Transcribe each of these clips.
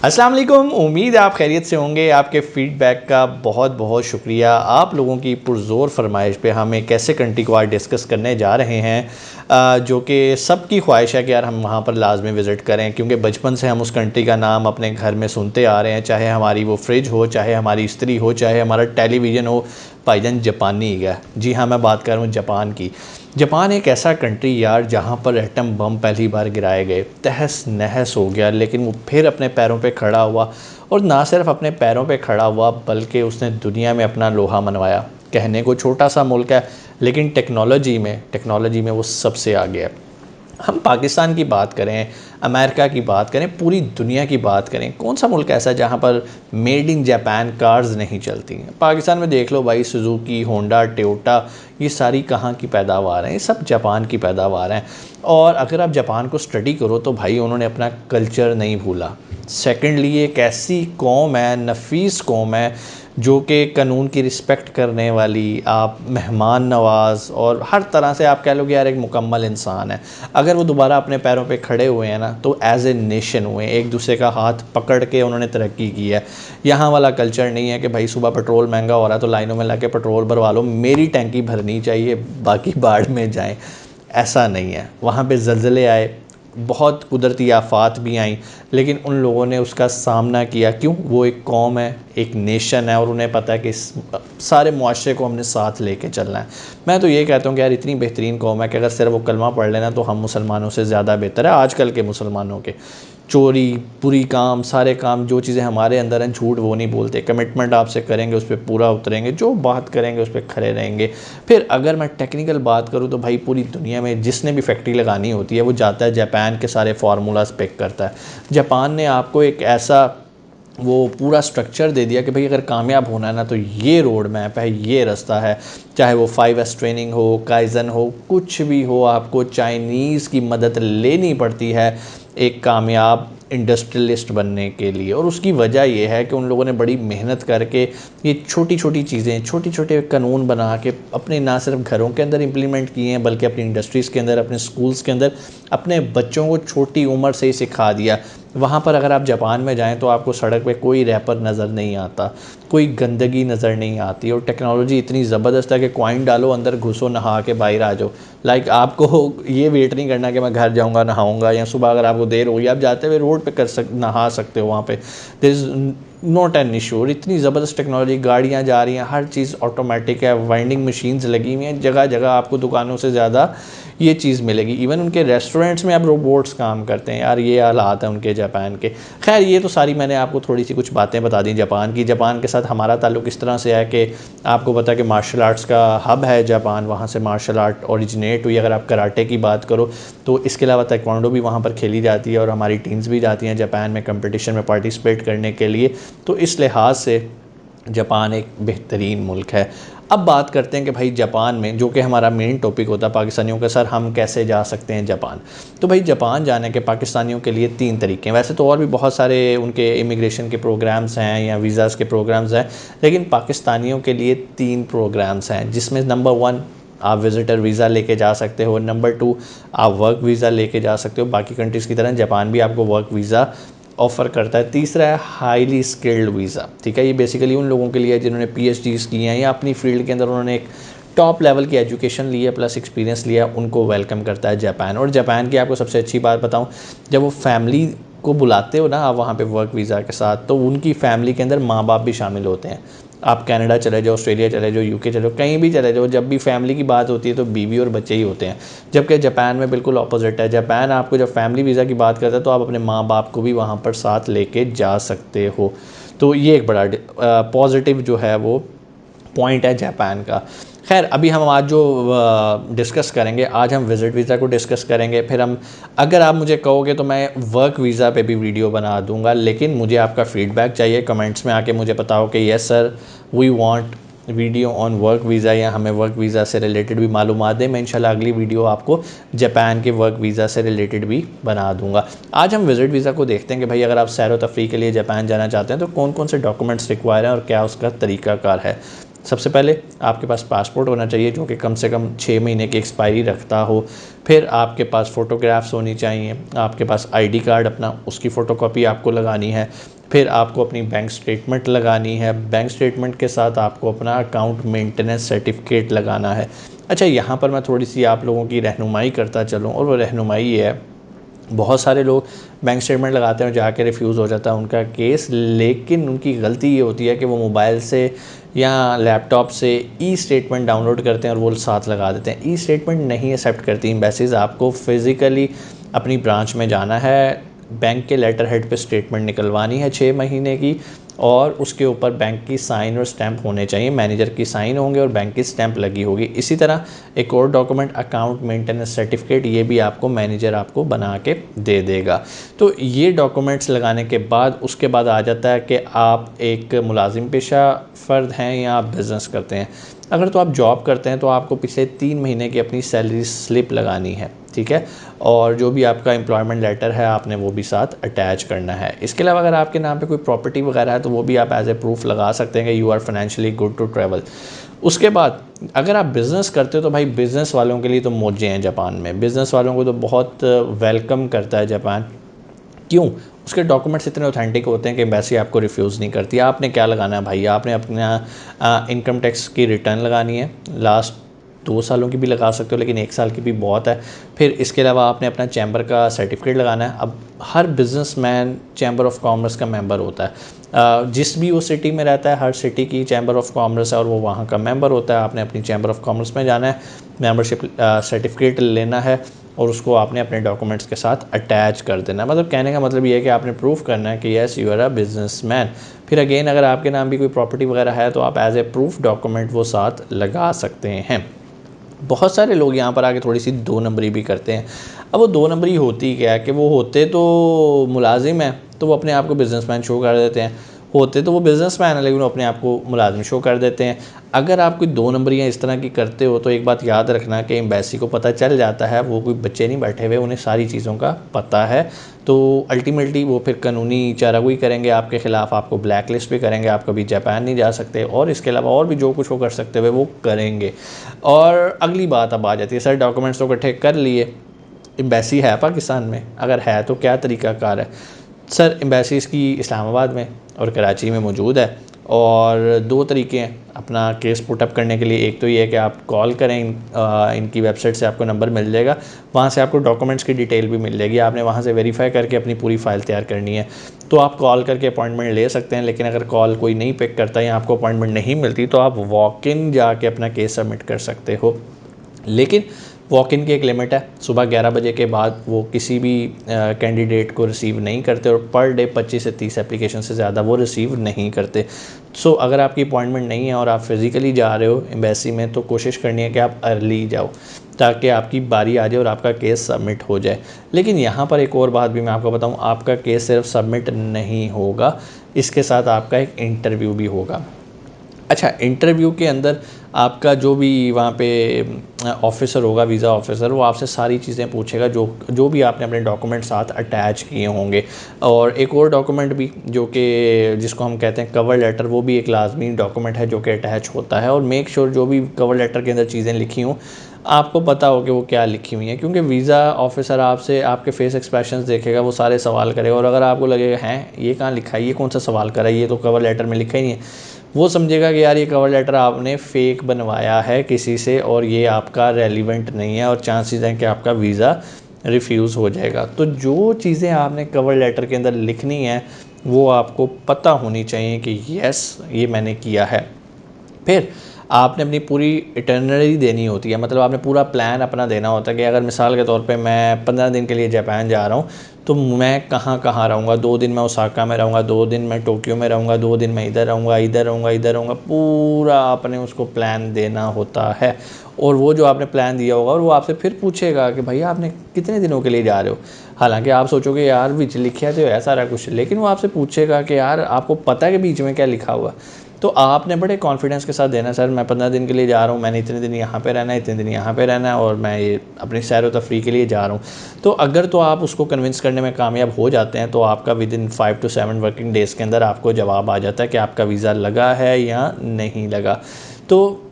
अस्सलाम वालेकुम। उम्मीद है आप खैरियत से होंगे। आपके फ़ीडबैक का बहुत बहुत शुक्रिया। आप लोगों की पुरज़ोर फरमाइश पे हम एक ऐसे कंट्री को आज डिस्कस करने जा रहे हैं जो कि सबकी ख्वाहिश है कि यार हम वहाँ पर लाजमी विज़िट करें, क्योंकि बचपन से हम उस कंट्री का नाम अपने घर में सुनते आ रहे हैं। चाहे हमारी वो फ्रिज हो, चाहे हमारी इस्त्री हो, चाहे हमारा टेलीविज़न हो, भाईजान जापानी ही है। जी हाँ, मैं बात कर रहा हूँ जापान की। जापान एक ऐसा कंट्री यार जहाँ पर एटम बम पहली बार गिराए गए, तहस नहस हो गया, लेकिन वो फिर अपने पैरों पे खड़ा हुआ। और ना सिर्फ अपने पैरों पे खड़ा हुआ बल्कि उसने दुनिया में अपना लोहा मनवाया। कहने को छोटा सा मुल्क है, लेकिन टेक्नोलॉजी में वो सबसे आगे है। हम पाकिस्तान की बात करें, अमेरिका की बात करें, पूरी दुनिया की बात करें, कौन सा मुल्क ऐसा है जहाँ पर मेड इन जापान कार्स नहीं चलती हैं? पाकिस्तान में देख लो भाई, सुजुकी, होंडा, टोयोटा, ये सारी कहाँ की पैदावार हैं? ये सब जापान की पैदावार हैं। और अगर आप जापान को स्टडी करो तो भाई उन्होंने अपना कल्चर नहीं भूला। सेकेंडली, एक ऐसी कौम है, नफीस कौम है, जो कि कानून की रिस्पेक्ट करने वाली, आप मेहमान नवाज़ और हर तरह से आप कह लो कि यार एक मुकम्मल इंसान है। अगर वो दोबारा अपने पैरों पे खड़े हुए हैं ना, तो एज ए नेशन हुए, एक दूसरे का हाथ पकड़ के उन्होंने तरक्की की है। यहाँ वाला कल्चर नहीं है कि भाई सुबह पेट्रोल महंगा हो रहा है तो लाइनों में लग के पेट्रोल भरवा लो, मेरी टैंकी भरनी चाहिए, बाकी बाढ़ में जाएं। ऐसा नहीं है। वहाँ पे ज़लज़ले आए, बहुत कुदरती आफ़ात भी आईं, लेकिन उन लोगों ने उसका सामना किया। क्यों? वो एक कौम है, एक नेशन है, और उन्हें पता है कि इस सारे मुआशरे को हमने साथ लेके चलना है। मैं तो ये कहता हूँ कि यार इतनी बेहतरीन कौम है कि अगर सिर्फ वो कलमा पढ़ लेना तो हम मुसलमानों से ज़्यादा बेहतर है। आजकल के मुसलमानों के चोरी, बुरी काम, सारे काम, जो चीज़ें हमारे अंदर हैं, झूठ वो नहीं बोलते। कमिटमेंट आपसे करेंगे, उस पर पूरा उतरेंगे, जो बात करेंगे उस पर खड़े रहेंगे। फिर अगर मैं टेक्निकल बात करूँ तो भाई पूरी दुनिया में जिसने भी फैक्ट्री लगानी होती है वो जाता है जापान के सारे फार्मूलाज पिक करता है। जापान ने आपको एक ऐसा वो पूरा स्ट्रक्चर दे दिया कि भाई अगर कामयाब होना है ना तो ये रोड मैप है, ये रास्ता है। चाहे वो 5S ट्रेनिंग हो, काइजन हो, कुछ भी हो, आपको चाइनीज़ की मदद लेनी पड़ती है एक कामयाब इंडस्ट्रियलिस्ट बनने के लिए। और उसकी वजह यह है कि उन लोगों ने बड़ी मेहनत करके ये छोटी छोटी चीज़ें, छोटे छोटे कानून बना के अपने ना सिर्फ घरों के अंदर इम्प्लीमेंट किए हैं, बल्कि अपनी इंडस्ट्रीज़ के अंदर, अपने स्कूल्स के अंदर अपने बच्चों को छोटी उम्र से ही सिखा दिया। वहाँ पर अगर आप जापान में जाएं तो आपको सड़क पे कोई रैपर नज़र नहीं आता, कोई गंदगी नज़र नहीं आती, और टेक्नोलॉजी इतनी ज़बरदस्त है कि कॉइन डालो, अंदर घुसो, नहा के बाहर आ जाओ। लाइक आपको ये वेट नहीं करना कि मैं घर जाऊँगा नहाऊँगा, या सुबह अगर आपको देर होगी आप जाते हुए रोड पे नहा सकते हो। वहाँ पे there is not an issue. और इतनी ज़बरदस्त टेक्नोलॉजी, गाड़ियाँ जा रही हैं, हर चीज़ ऑटोमेटिक है, वाइंडिंग मशीन्स लगी हुई हैं, जगह जगह आपको दुकानों से ज़्यादा ये चीज़ मिलेगी। इवन उनके रेस्टोरेंट्स में अब रोबोट्स काम करते हैं। यार ये हालात हैं उनके जापान के। खैर ये तो सारी मैंने आपको थोड़ी सी कुछ बातें बता दी जापान की। जापान के साथ हमारा ताल्लुक़ इस तरह से है कि आपको पता है कि मार्शल आर्ट्स का हब है जापान, वहाँ से मार्शल आर्ट ओरिजिनेट हुई। अगर आप कराटे की बात करो तो इसके अलावा ताइक्वांडो भी वहाँ पर खेली जाती है, और हमारी टीम्स भी जाती हैं जापान में कंपटीशन में पार्टिसिपेट करने के लिए। तो इस लिहाज से जापान एक बेहतरीन मुल्क है। अब बात करते हैं कि भाई जापान में, जो कि हमारा मेन टॉपिक होता है पाकिस्तानियों का, सर हम कैसे जा सकते हैं जापान। तो भाई जापान जाने के पाकिस्तानियों के लिए 3 तरीके हैं। वैसे तो और भी बहुत सारे उनके इमिग्रेशन के प्रोग्राम्स हैं या वीज़ाज़ के प्रोग्राम्स हैं, लेकिन पाकिस्तानियों के लिए 3 प्रोग्राम्स हैं, जिसमें नंबर 1 आप विज़िटर वीज़ा लेके जा सकते हो, नंबर 2 आप वर्क वीज़ा लेके जा सकते हो। बाकी कंट्रीज़ की तरह जापान भी आपको वर्क वीज़ा ऑफ़र करता है। तीसरा है हाईली स्किल्ड वीज़ा। ठीक है, ये बेसिकली उन लोगों के लिए है जिन्होंने PhDs की हैं या अपनी फील्ड के अंदर उन्होंने एक टॉप लेवल की एजुकेशन ली है प्लस एक्सपीरियंस लिया, उनको वेलकम करता है जापान। और जापान की आपको सबसे अच्छी बात बताऊं, जब वो फैमिली को बुलाते हो ना आप वहाँ पे वर्क वीज़ा के साथ, तो उनकी फैमिली के अंदर माँ बाप भी शामिल होते हैं। आप कनाडा चले जाओ, ऑस्ट्रेलिया चले जाओ, UK चले जाओ, कहीं भी चले जाओ, जब भी फैमिली की बात होती है तो बीवी और बच्चे ही होते हैं। जबकि जापान में बिल्कुल अपोजिट है। जापान आपको जब फैमिली वीज़ा की बात करता है तो आप अपने माँ बाप को भी वहाँ पर साथ लेके जा सकते हो। तो ये एक बड़ा पॉजिटिव जो है वो पॉइंट है जापान का। खैर अभी हम आज जो डिस्कस करेंगे, आज हम विज़िट वीज़ा को डिस्कस करेंगे। फिर हम, अगर आप मुझे कहोगे तो मैं वर्क वीज़ा पे भी वीडियो बना दूंगा, लेकिन मुझे आपका फ़ीडबैक चाहिए। कमेंट्स में आके मुझे बताओ कि yes sir we want video on work visa, या हमें वर्क वीज़ा से रिलेटेड भी मालूमात दें। मैं इंशाल्लाह अगली वीडियो आपको जापान के वर्क वीज़ा से रिलेटेड भी बना दूंगा। आज हम विज़िट वीज़ा को देखते हैं कि भाई अगर आप सैर व तफरीह के लिए जापान जाना चाहते हैं तो कौन कौन से डॉक्यूमेंट्स रिक्वायर हैं और क्या उसका तरीक़ाकार है। सबसे पहले आपके पास पासपोर्ट होना चाहिए जो कि कम से कम 6 महीने की एक्सपायरी रखता हो। फिर आपके पास फ़ोटोग्राफ्स होनी चाहिए, आपके पास आईडी कार्ड अपना, उसकी फ़ोटोकॉपी आपको लगानी है। फिर आपको अपनी बैंक स्टेटमेंट लगानी है। बैंक स्टेटमेंट के साथ आपको अपना अकाउंट मेंटेनेंस सर्टिफिकेट लगाना है। अच्छा, यहाँ पर मैं थोड़ी सी आप लोगों की रहनुमाई करता चलूँ, और वो रहनुमाई ये है, बहुत सारे लोग बैंक स्टेटमेंट लगाते हैं और जाके रिफ्यूज़ हो जाता है उनका केस, लेकिन उनकी गलती ये होती है कि वो मोबाइल से या लैपटॉप से ई स्टेटमेंट डाउनलोड करते हैं और वो साथ लगा देते हैं। ई स्टेटमेंट नहीं एक्सेप्ट करती एम्बेसीज, आपको फ़िज़िकली अपनी ब्रांच में जाना है, बैंक के लेटर हेड पे स्टेटमेंट निकलवानी है 6 महीने की, और उसके ऊपर बैंक की साइन और स्टैंप होने चाहिए। मैनेजर की साइन होंगे और बैंक की स्टैंप लगी होगी। इसी तरह एक और डॉक्यूमेंट अकाउंट मेंटेनेंस सर्टिफिकेट, ये भी आपको मैनेजर आपको बना के दे देगा। तो ये डॉक्यूमेंट्स लगाने के बाद उसके बाद आ जाता है कि आप एक मुलाजिम पेशा फ़र्द हैं या आप बिज़नेस करते हैं। अगर तो आप जॉब करते हैं तो आपको पिछले 3 महीने की अपनी सैलरी स्लिप लगानी है, ठीक है, और जो भी आपका एम्प्लॉयमेंट लेटर है आपने वो भी साथ अटैच करना है। इसके अलावा अगर आपके नाम पे कोई प्रॉपर्टी वगैरह है तो वो भी आप एज ए प्रूफ लगा सकते हैं कि you are financially good to travel. उसके बाद अगर आप बिज़नेस करते हो तो भाई बिज़नेस वालों के लिए तो मौजें हैं जापान में, बिज़नेस वालों को तो बहुत वेलकम करता है जापान। क्यों? उसके डॉक्यूमेंट्स इतने ऑथेंटिक होते हैं कि एम्बेसी आपको रिफ्यूज़ नहीं करती। आपने क्या लगाना है भाई, आपने अपना इनकम टैक्स की रिटर्न लगानी है, लास्ट 2 सालों की भी लगा सकते हो लेकिन 1 साल की भी बहुत है। फिर इसके अलावा आपने अपना चैम्बर का सर्टिफिकेट लगाना है। अब हर बिजनेसमैन चैम्बर ऑफ कॉमर्स का मेंबर होता है। जिस भी वो सिटी में रहता है, हर सिटी की चैम्बर ऑफ कॉमर्स है और वो वहाँ का मेंबर होता है। आपने अपनी चैम्बर ऑफ कॉमर्स में जाना है, मेंबरशिप सर्टिफिकेट लेना है और उसको आपने अपने डॉक्यूमेंट्स के साथ अटैच कर देना है। मतलब कहने का मतलब ये है कि आपने प्रूफ करना है कि yes you are a businessman. फिर अगेन अगर आपके नाम भी कोई प्रॉपर्टी वगैरह है तो आप एज ए प्रूफ डॉक्यूमेंट वो साथ लगा सकते हैं। बहुत सारे लोग यहाँ पर आके थोड़ी सी 2 नंबरी भी करते हैं। अब वो 2 नंबरी होती क्या है कि वो होते तो मुलाजिम हैं तो वो अपने आप को बिज़नेसमैन शो कर देते हैं, होते तो वो बिज़नेसमैन है लेकिन वो अपने आप को मुलाजिम शो कर देते हैं। अगर आप कोई 2 नंबरियाँ इस तरह की करते हो तो एक बात याद रखना कि एम्बेसी को पता चल जाता है, वो कोई बच्चे नहीं बैठे हुए, उन्हें सारी चीज़ों का पता है। तो अल्टीमेटली वो फिर कानूनी चारागोई करेंगे आपके ख़िलाफ़, आपको ब्लैक लिस्ट भी करेंगे, आप कभी जापान नहीं जा सकते और इसके अलावा और भी जो कुछ वो कर सकते हुए वो करेंगे। और अगली बात अब आ जाती है, सर डॉक्यूमेंट्स तो इकट्ठे कर लिए, एम्बेसी है पाकिस्तान में, अगर है तो क्या तरीक़ाकार है? सर एम्बेसीज़ की इस्लामाबाद में और कराची में मौजूद है और 2 तरीके हैं अपना केस पुटअप करने के लिए। एक तो ये है कि आप कॉल करें, इनकी वेबसाइट से आपको नंबर मिल जाएगा, वहाँ से आपको डॉक्यूमेंट्स की डिटेल भी मिल जाएगी, आपने वहाँ से वेरीफाई करके अपनी पूरी फ़ाइल तैयार करनी है। तो आप कॉल करके अपॉइंटमेंट ले सकते हैं, लेकिन अगर कॉल कोई नहीं पिक करता या आपको अपॉइंटमेंट नहीं मिलती तो आप वॉक इन जाके अपना केस सबमिट कर सकते हो। लेकिन वॉक इन की एक लिमिट है, सुबह 11 बजे के बाद वो किसी भी कैंडिडेट को रिसीव नहीं करते और पर डे 25 से 30 एप्लीकेशन से ज़्यादा वो रिसीव नहीं करते। सो अगर आपकी अपॉइंटमेंट नहीं है और आप फिज़िकली जा रहे हो एम्बेसी में तो कोशिश करनी है कि आप अर्ली जाओ ताकि आपकी बारी आ जाए और आपका केस सबमिट हो जाए। लेकिन यहाँ पर एक और बात भी मैं आपको बताऊँ, आपका केस सिर्फ सबमिट नहीं होगा, इसके साथ आपका एक इंटरव्यू भी होगा। अच्छा, इंटरव्यू के अंदर आपका जो भी वहाँ पे ऑफ़िसर होगा, वीज़ा ऑफ़िसर, वो आपसे सारी चीज़ें पूछेगा जो भी आपने अपने डॉक्यूमेंट साथ अटैच किए होंगे। और एक और डॉक्यूमेंट भी जो कि जिसको हम कहते हैं कवर लेटर, वो भी एक लाजमी डॉक्यूमेंट है जो कि अटैच होता है। और मेक श्योर जो भी कवर लेटर के अंदर चीज़ें लिखी हों आपको पता हो कि वो क्या लिखी हुई हैं, क्योंकि वीज़ा ऑफ़िसर आपसे आपके फेस एक्सप्रेशंस देखेगा, वो सारे सवाल करेगा और अगर आपको लगेगा हैं ये कहाँ लिखा है, ये कौन सा सवाल करा है, ये तो कवर लेटर में लिखा ही नहीं है, वो समझेगा कि यार ये कवर लेटर आपने फ़ेक बनवाया है किसी से और ये आपका रेलिवेंट नहीं है और चांसेस हैं कि आपका वीज़ा रिफ्यूज़ हो जाएगा। तो जो चीज़ें आपने कवर लेटर के अंदर लिखनी है वो आपको पता होनी चाहिए कि यस ये मैंने किया है। फिर आपने अपनी पूरी इटरनरी देनी होती है, मतलब आपने पूरा प्लान अपना देना होता है कि अगर मिसाल के तौर पे मैं 15 दिन के लिए जापान जा रहा हूँ तो मैं कहाँ कहाँ रहूँगा, 2 दिन मैं ओसाका में रहूँगा, 2 दिन मैं टोक्यो में रहूँगा, 2 दिन मैं इधर रहूँगा, इधर रहूँगा, इधर रहूँगा, पूरा आपने उसको प्लान देना होता है। और वो जो आपने प्लान दिया होगा और वो आपसे फिर पूछेगा कि भैया आपने कितने दिनों के लिए जा रहे हो। हालांकि आप सोचोगे यार बीच लिखा तो है सारा कुछ, लेकिन वो आपसे पूछेगा कि यार आपको पता है कि बीच में क्या लिखा हुआ। तो आपने बड़े कॉन्फिडेंस के साथ देना, सर मैं 15 दिन के लिए जा रहा हूँ, मैंने इतने दिन यहाँ पे रहना है, इतने दिन यहाँ पे रहना है और मैं ये अपनी सैर व तफरी के लिए जा रहा हूँ। तो अगर तो आप उसको कन्विंस करने में कामयाब हो जाते हैं तो आपका with in 5 to 7 working days के अंदर आपको जवाब आ जाता है कि आपका वीज़ा लगा है या नहीं लगा। तो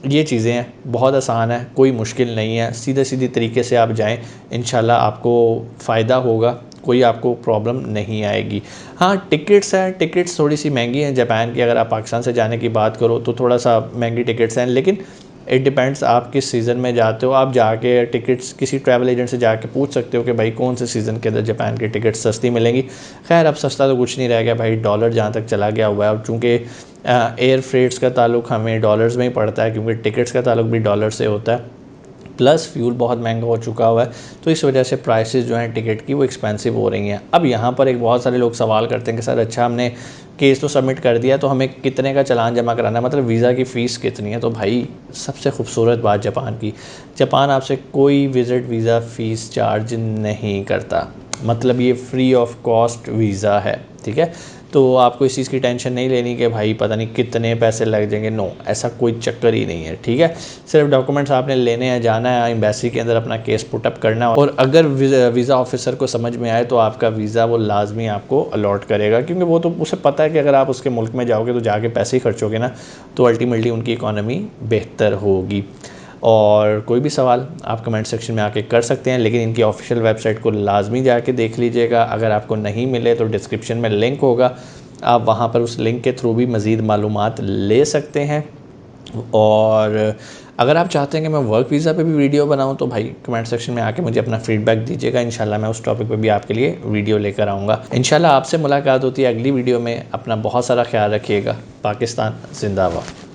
ये चीज़ें हैं, बहुत आसान है, कोई मुश्किल नहीं है, सीधे सीधे तरीके से आप जाएं, इंशाल्लाह आपको फ़ायदा होगा, कोई आपको प्रॉब्लम नहीं आएगी। हाँ, टिकट्स हैं, टिकट्स थोड़ी सी महंगी हैं जापान की। अगर आप पाकिस्तान से जाने की बात करो तो थोड़ा सा महंगी टिकट्स हैं, लेकिन इट डिपेंड्स आप किस सीज़न में जाते हो। आप जाके टिकट्स किसी ट्रैवल एजेंट से जाके पूछ सकते हो कि भाई कौन से सीज़न के अंदर जापान की टिकट सस्ती मिलेंगी। खैर अब सस्ता तो कुछ नहीं रह गया भाई, डॉलर जहाँ तक चला गया हुआ है। और चूँकि एयर फ्रेट्स का ताल्लुक हमें डॉलर्स में ही पड़ता है, क्योंकि टिकट्स का ताल्लुक भी डॉलर से होता है, प्लस फ्यूल बहुत महंगा हो चुका हुआ है, तो इस वजह से प्राइसेस जो हैं टिकट की वो एक्सपेंसिव हो रही हैं। अब यहाँ पर एक बहुत सारे लोग सवाल करते हैं कि सर अच्छा हमने केस तो सबमिट कर दिया, तो हमें कितने का चालान जमा कराना है, मतलब वीज़ा की फ़ीस कितनी है। तो भाई सबसे खूबसूरत बात जापान की, जापान आपसे कोई विज़िट वीज़ा फ़ीस चार्ज नहीं करता, मतलब ये फ्री ऑफ कॉस्ट वीज़ा है, ठीक है। तो आपको इस चीज़ की टेंशन नहीं लेनी कि भाई पता नहीं कितने पैसे लग जाएंगे, नो, ऐसा कोई चक्कर ही नहीं है, ठीक है। सिर्फ डॉक्यूमेंट्स आपने लेने हैं, जाना है एम्बेसी के अंदर, अपना केस पुटअप करना है, और अगर वीज़ा ऑफिसर को समझ में आए तो आपका वीज़ा वो लाजमी आपको अलॉट करेगा, क्योंकि वो तो उसे पता है कि अगर आप उसके मुल्क में जाओगे तो जाके पैसे ही खर्चोगे ना, तो अल्टीमेटली उनकी इकॉनमी बेहतर होगी। और कोई भी सवाल आप कमेंट सेक्शन में आके कर सकते हैं, लेकिन इनकी ऑफिशियल वेबसाइट को लाजमी जाके देख लीजिएगा। अगर आपको नहीं मिले तो डिस्क्रिप्शन में लिंक होगा, आप वहाँ पर उस लिंक के थ्रू भी मज़ीद मालूमात ले सकते हैं। और अगर आप चाहते हैं कि मैं वर्क वीज़ा पे भी वीडियो बनाऊं तो भाई कमेंट सेक्शन में आके मुझे अपना फीडबैक दीजिएगा, इंशाल्लाह मैं उस टॉपिक पे भी आपके लिए वीडियो लेकर आऊँगा। इंशाल्लाह आपसे मुलाकात होती है अगली वीडियो में। अपना बहुत सारा ख्याल रखिएगा। पाकिस्तान जिंदाबाद।